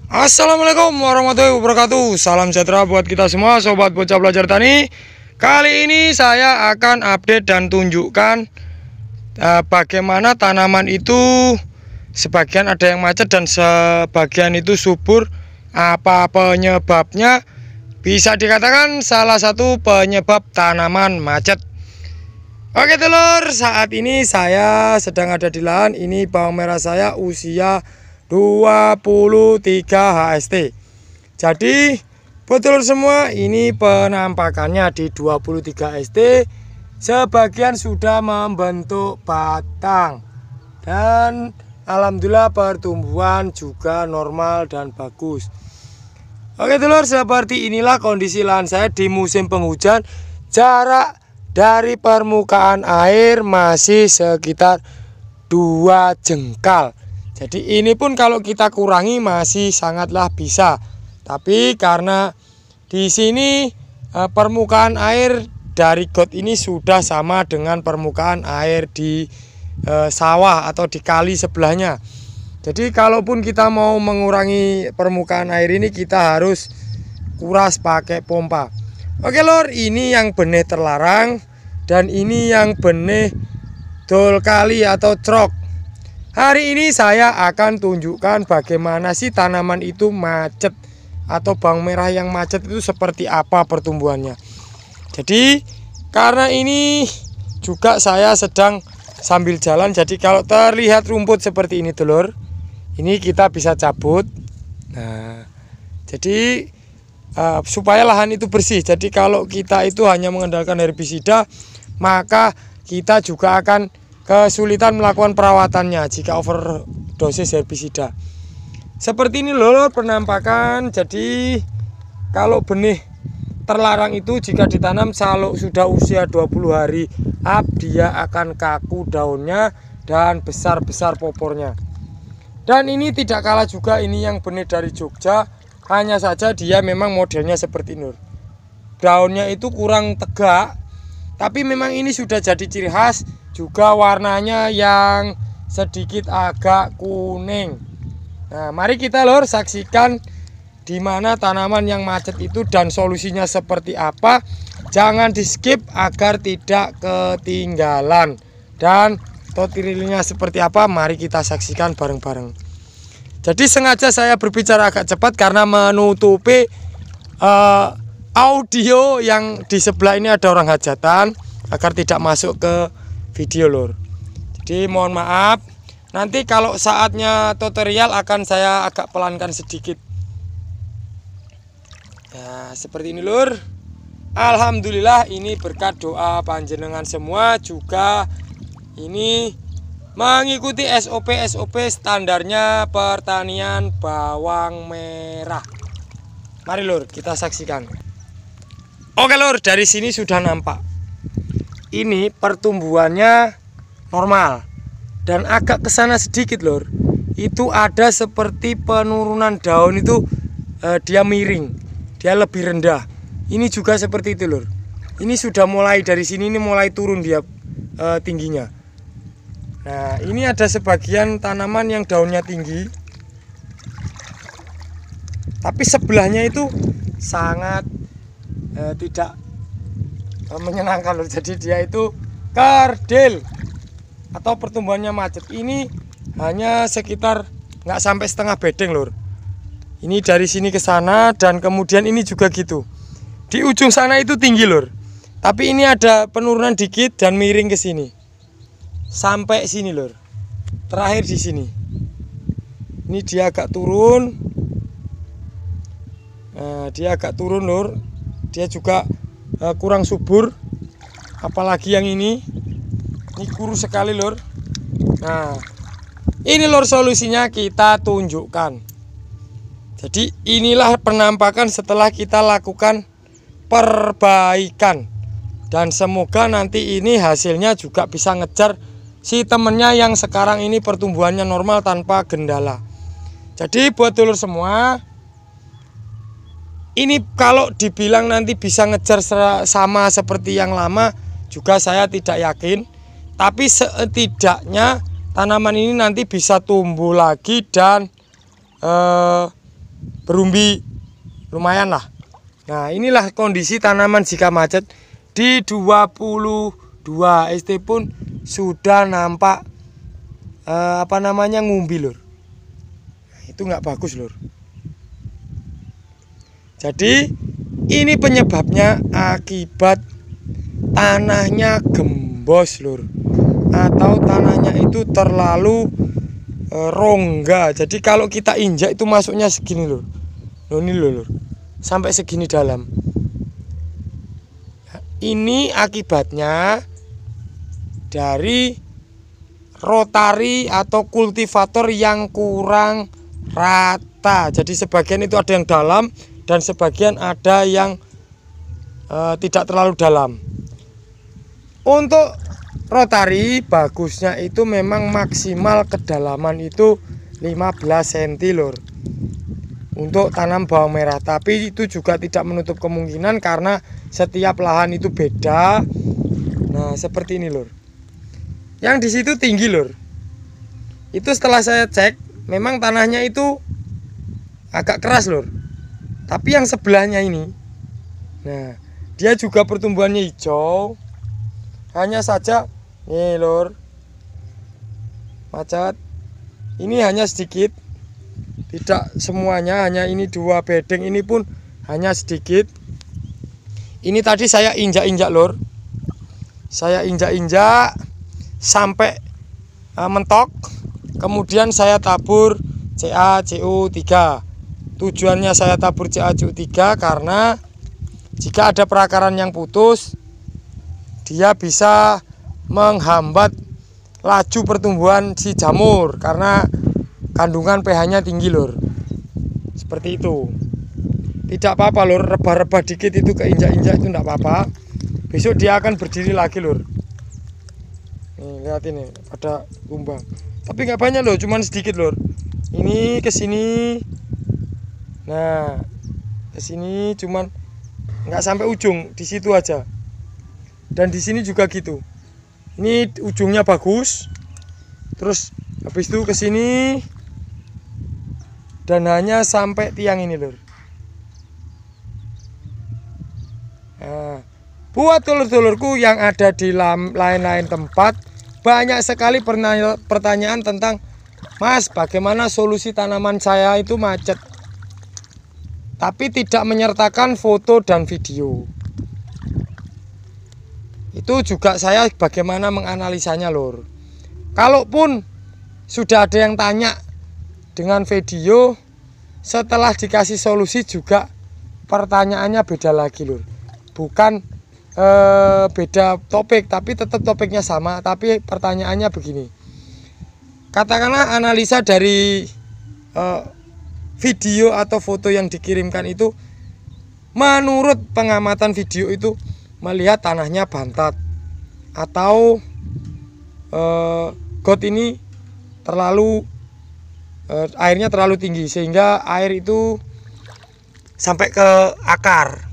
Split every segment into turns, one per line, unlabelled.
Assalamualaikum warahmatullahi wabarakatuh. Salam sejahtera buat kita semua sobat bocah belajar tani. Kali ini saya akan update dan tunjukkan bagaimana tanaman itu sebagian ada yang macet dan sebagian itu subur. Apa penyebabnya? Bisa dikatakan salah satu penyebab tanaman macet. Oke telur, saat ini saya sedang ada di lahan. Ini bawang merah saya usia 23 HST. Jadi betul semua, ini penampakannya di 23 HST. Sebagian sudah membentuk batang dan alhamdulillah pertumbuhan juga normal dan bagus. Oke telur, seperti inilah kondisi lahan saya di musim penghujan. Jarak dari permukaan air masih sekitar 2 jengkal. Jadi ini pun kalau kita kurangi masih sangatlah bisa. Tapi karena di sini permukaan air dari got ini sudah sama dengan permukaan air di sawah atau di kali sebelahnya. Jadi kalaupun kita mau mengurangi permukaan air ini, kita harus kuras pakai pompa. Oke lor, ini yang benih terlarang dan ini yang benih dol kali atau crok. Hari ini saya akan tunjukkan bagaimana sih tanaman itu macet atau bawang merah yang macet itu seperti apa pertumbuhannya. Jadi karena ini juga saya sedang sambil jalan, jadi kalau terlihat rumput seperti ini telur, ini kita bisa cabut. Nah, jadi supaya lahan itu bersih. Jadi kalau kita itu hanya mengandalkan herbisida, maka kita juga akan kesulitan melakukan perawatannya jika overdosis herbisida. Seperti ini loh penampakan. Jadi kalau benih terlarang itu jika ditanam kalau sudah usia 20 hari up, dia akan kaku daunnya dan besar-besar popornya. Dan ini tidak kalah juga ini yang benih dari Jogja, hanya saja dia memang modelnya seperti ini. Daunnya itu kurang tegak, tapi memang ini sudah jadi ciri khas. Juga warnanya yang sedikit agak kuning. Nah, mari kita lor saksikan di mana tanaman yang macet itu dan solusinya seperti apa. Jangan di skip agar tidak ketinggalan. Dan tutorialnya seperti apa, mari kita saksikan bareng-bareng. Jadi sengaja saya berbicara agak cepat karena menutupi audio yang di sebelah ini ada orang hajatan agar tidak masuk ke video lor. Jadi mohon maaf, nanti kalau saatnya tutorial akan saya agak pelankan sedikit. Nah seperti ini lor. Alhamdulillah ini berkat doa panjenengan semua, juga ini mengikuti SOP standarnya pertanian bawang merah. Mari lor kita saksikan. Oke lor, dari sini sudah nampak ini pertumbuhannya normal dan agak kesana sedikit lor. Itu ada seperti penurunan daun itu, dia miring, dia lebih rendah. Ini juga seperti itu lor. Ini sudah mulai dari sini, ini mulai turun dia tingginya. Nah ini ada sebagian tanaman yang daunnya tinggi, tapi sebelahnya itu sangat tidak menyenangkan loh. Jadi dia itu kerdil atau pertumbuhannya macet. Ini hanya sekitar nggak sampai setengah bedeng lor. Ini dari sini ke sana dan kemudian ini juga gitu. Di ujung sana itu tinggi lor, tapi ini ada penurunan dikit dan miring ke sini sampai sini lor. Terakhir di sini. Ini dia agak turun. Nah, dia agak turun lor. Dia juga kurang subur, apalagi yang ini kurus sekali lor. Nah ini lor solusinya kita tunjukkan. Jadi inilah penampakan setelah kita lakukan perbaikan, dan semoga nanti ini hasilnya juga bisa ngejar si temennya yang sekarang ini pertumbuhannya normal tanpa gendala. Jadi buat dulur semua, ini kalau dibilang nanti bisa ngejar sama seperti yang lama juga saya tidak yakin. Tapi setidaknya tanaman ini nanti bisa tumbuh lagi dan berumbi lumayan lah. Nah, inilah kondisi tanaman jika macet di 22 ST pun sudah nampak ngumbi lur. Itu nggak bagus lur. Jadi ini penyebabnya akibat tanahnya gembos lur, atau tanahnya itu terlalu rongga. Jadi kalau kita injak itu masuknya segini lur. Ini lur, sampai segini dalam. Ini akibatnya dari rotari atau kultivator yang kurang rata. Jadi sebagian itu ada yang dalam dan sebagian ada yang tidak terlalu dalam. Untuk rotari bagusnya itu memang maksimal kedalaman itu 15 cm lur, untuk tanam bawang merah. Tapi itu juga tidak menutup kemungkinan karena setiap lahan itu beda. Nah, seperti ini lur. Yang di situ tinggi lur. Itu setelah saya cek, memang tanahnya itu agak keras lur. Tapi yang sebelahnya ini, nah, dia juga pertumbuhannya hijau. Hanya saja nih lur, macet. Ini hanya sedikit, tidak semuanya, hanya ini 2 bedeng. Ini pun hanya sedikit. Ini tadi saya injak-injak lur. Saya injak-injak sampai mentok. Kemudian saya tabur CaCO3. Tujuannya saya tabur CaCO3 karena jika ada perakaran yang putus, dia bisa menghambat laju pertumbuhan si jamur karena kandungan pH-nya tinggi lur. Seperti itu. Tidak apa-apa lur, rebah-rebah dikit itu keinjak-injak itu tidak apa-apa. Besok dia akan berdiri lagi lur. Nih, lihat ini ada kumbang. Tapi nggak banyak loh, cuman sedikit lur. Ini ke sini. Nah, ke sini cuman nggak sampai ujung, di situ aja. Dan di sini juga gitu. Ini ujungnya bagus. Terus habis itu ke sini dan hanya sampai tiang ini lur. Nah, buat telur-telurku yang ada di lain-lain tempat, banyak sekali pertanyaan tentang, Mas, bagaimana solusi tanaman saya itu macet, tapi tidak menyertakan foto dan video. Itu juga saya bagaimana menganalisanya lur. Kalaupun sudah ada yang tanya dengan video, setelah dikasih solusi juga pertanyaannya beda lagi lur. Bukan beda topik, tapi tetap topiknya sama, tapi pertanyaannya begini. Katakanlah analisa dari video atau foto yang dikirimkan itu, menurut pengamatan video itu melihat tanahnya bantat atau got ini terlalu airnya terlalu tinggi sehingga air itu sampai ke akar.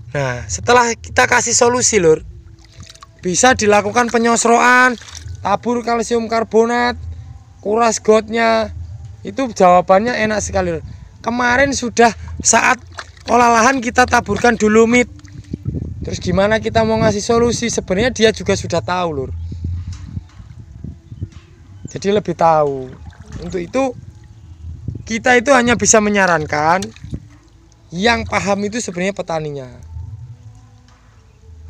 Nah, setelah kita kasih solusi lur, bisa dilakukan penyosroan, tabur kalsium karbonat, kuras gotnya. Itu jawabannya enak sekali lur. Kemarin sudah saat olah lahan kita taburkan dolomit. Terus gimana kita mau ngasih solusi? Sebenarnya dia juga sudah tahu lur. Jadi lebih tahu. Untuk itu kita itu hanya bisa menyarankan. Yang paham itu sebenarnya petaninya.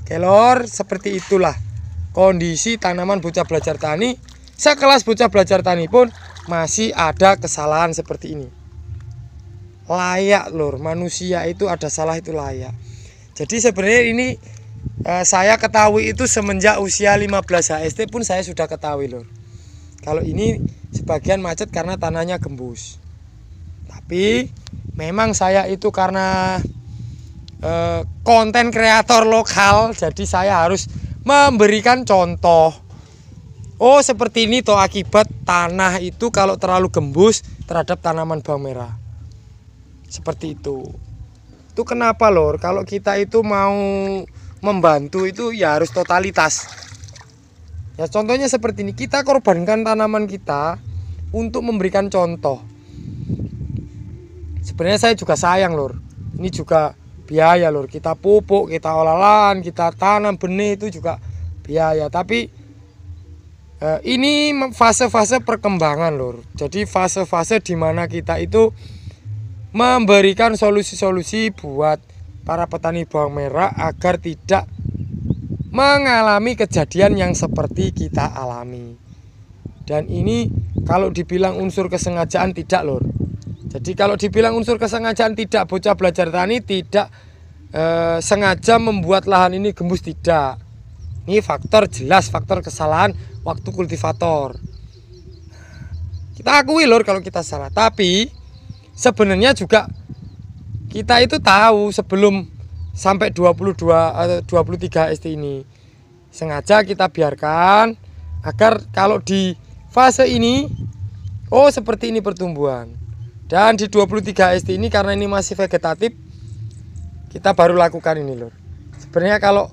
Oke lor, seperti itulah kondisi tanaman bocah belajar tani. Sekelas bocah belajar tani pun masih ada kesalahan seperti ini. Layak lor, manusia itu ada salah itu layak. Jadi sebenarnya ini saya ketahui itu semenjak usia 15 HST pun saya sudah ketahui lor. Kalau ini sebagian macet karena tanahnya gembus. Tapi memang saya itu karena konten kreator lokal, jadi saya harus memberikan contoh. Oh, seperti ini toh akibat tanah itu kalau terlalu gembus terhadap tanaman bawang merah. Seperti itu. Itu kenapa lor, kalau kita itu mau membantu itu ya harus totalitas. Ya contohnya seperti ini, kita korbankan tanaman kita untuk memberikan contoh. Sebenarnya saya juga sayang lur, ini juga biaya lur, kita pupuk, kita olah lahan, kita tanam benih itu juga biaya. Tapi ini fase-fase perkembangan lur. Jadi fase-fase dimana kita itu memberikan solusi-solusi buat para petani bawang merah agar tidak mengalami kejadian yang seperti kita alami. Dan ini kalau dibilang unsur kesengajaan tidak lur. Jadi kalau dibilang unsur kesengajaan tidak, bocah belajar tani tidak sengaja membuat lahan ini gembus, tidak. Ini faktor jelas, faktor kesalahan waktu kultivator. Kita akui lur kalau kita salah, tapi sebenarnya juga kita itu tahu sebelum sampai 22 atau 23 ST ini. Sengaja kita biarkan agar kalau di fase ini, oh seperti ini pertumbuhan. Dan di 23 ST ini karena ini masih vegetatif, kita baru lakukan ini lur. Sebenarnya kalau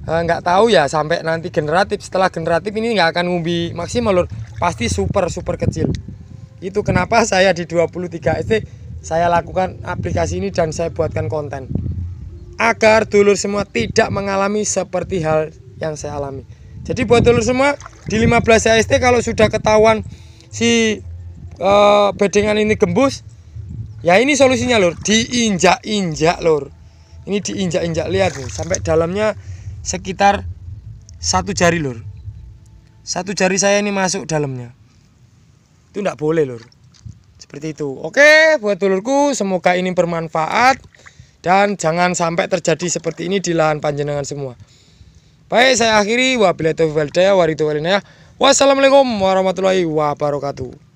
nggak tahu ya sampai nanti generatif, setelah generatif ini nggak akan ngumbi maksimal lur, pasti super kecil. Itu kenapa saya di 23 ST saya lakukan aplikasi ini dan saya buatkan konten agar dulur semua tidak mengalami seperti hal yang saya alami. Jadi buat dulur semua di 15 ST kalau sudah ketahuan si bedengan ini gembus, ya ini solusinya lur, diinjak-injak lur. Ini diinjak-injak, lihat nih, sampai dalamnya sekitar 1 jari lur. 1 jari saya ini masuk dalamnya. Itu enggak boleh lur. Seperti itu. Oke, buat dulurku semoga ini bermanfaat dan jangan sampai terjadi seperti ini di lahan panjenengan semua. Baik, saya akhiri. Wabillahi taufiq wal hidayah. Wassalamualaikum warahmatullahi wabarakatuh.